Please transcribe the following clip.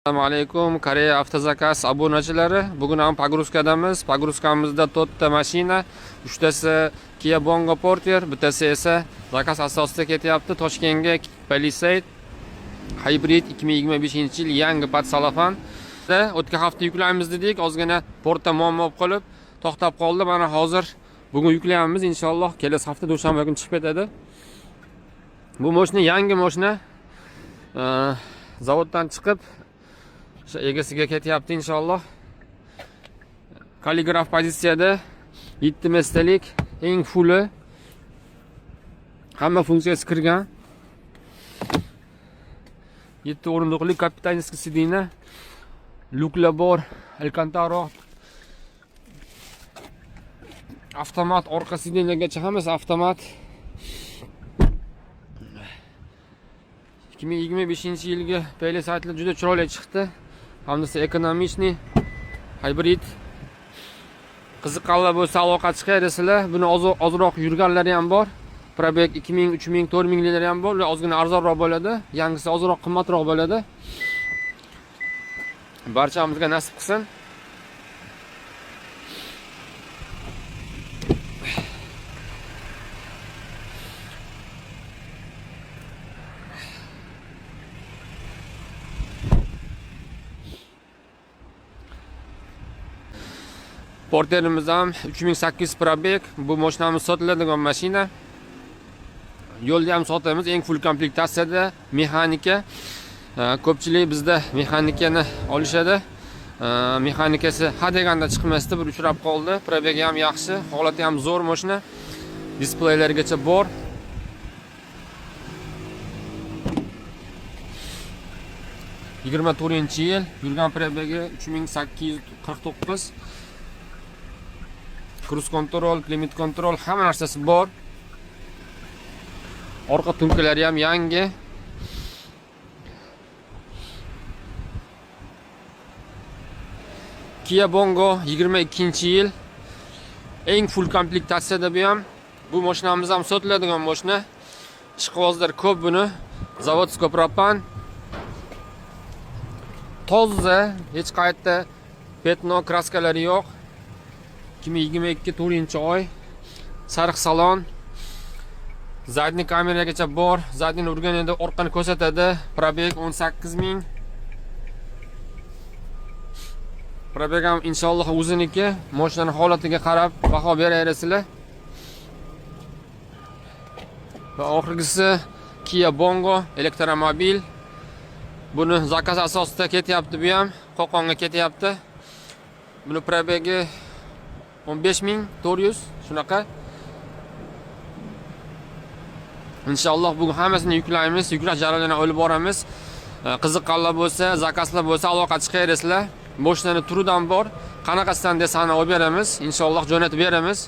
Assalomu alaykum Koreya avtozakaz obunachilari. Bugun ham pogruskadamiz. Pogruskамizda 4 ta mashina, 3 tasi Kia Bongo Porter, bittasi esa zakaz asosida ketyapti. Toshkentga Palisade Hybrid 2025-yil yangi patsalafan. O'tgan hafta yuklaymiz dedik, ozgina portda muammo bo'lib qolib, to'xtab qoldi. Mana hozir bugun yuklayamiz, inshaalloh kelasi hafta dushanba kuni chiqib ketadi. Bu mashina yangi mashina. Zavoddan chiqib egasiga ketyapti inshaalloh. Kaligraf pozitsiyada 7 mestalik, eng fulli. Hamma funksiyasi kirgan. 7 o'rindiqli kapitaniskiy sidina, luklar bor, Alcantara, avtomat, orqa sidinagacha hammasi avtomat. 2025-yilgi Palisade'lar juda chiroyli chiqdi. Hamdasi ekonomичный, hybrid. Qiziqqanlar bo'lsa aloqa chiqarsizlar. Buni ozroq yurganlari ham bor. Probeg 2000, 3000, 4000 liralari ham bor. Ular ozgina arzonroq bo'ladi. Yangisi ozroq qimmatroq bo'ladi. Barchamizga nasib qilsin. Porterimiz ham 3800 probeg. Bu mashinamiz sotiladigan mashina. Yo'lda ham sotamiz, eng full komplektatsiyada, mexanika. Ko'pchilik bizda mexanikani olishadi. Mexanikasi hadeganda chiqmasdi, bir uchrab qoldi. Probegi ham yaxshi, holati ham zo'r mashina. Displeylargacha bor. Yigirma 24-yil, yurgan probegi 3849. Cruise control, climate control, hamma narsasi bor. Orqa tumkalari ham yangi. Kia Bongo 22-yil. Eng full komplektatsiyada bu ham. Bu mashinamiz ham sotiladigan mashina. Ishqibozlar ko'p buni. Zavodskiy propan. Toza, hech qayerda petno kraskalari yo'q. 2022 4-oy. Sariq salon. Zadniy kameragacha bor. Zadniyni urganida orqani ko'rsatadi. Probeg 18000. Probeg ham inshaalloh o'ziniki. Mashinaning holatiga qarab baho berasizlar. Va oxirgisi Kia Bongo elektromobil. Buni zakaz asosida ketyapti bu ham. Qo'qonga ketyapti. Buni probegi 15400 shunaqa. Inshaalloh bugun hammasini yuklaymiz, yuklash jarayonini olib boramiz. Qiziqqanlar bo'lsa, zakazlar bo'lsa aloqa chiqarsizlar. Mashinaning turidan bor. Qanaqasidan desani olib beramiz, inshaalloh jo'natib beramiz.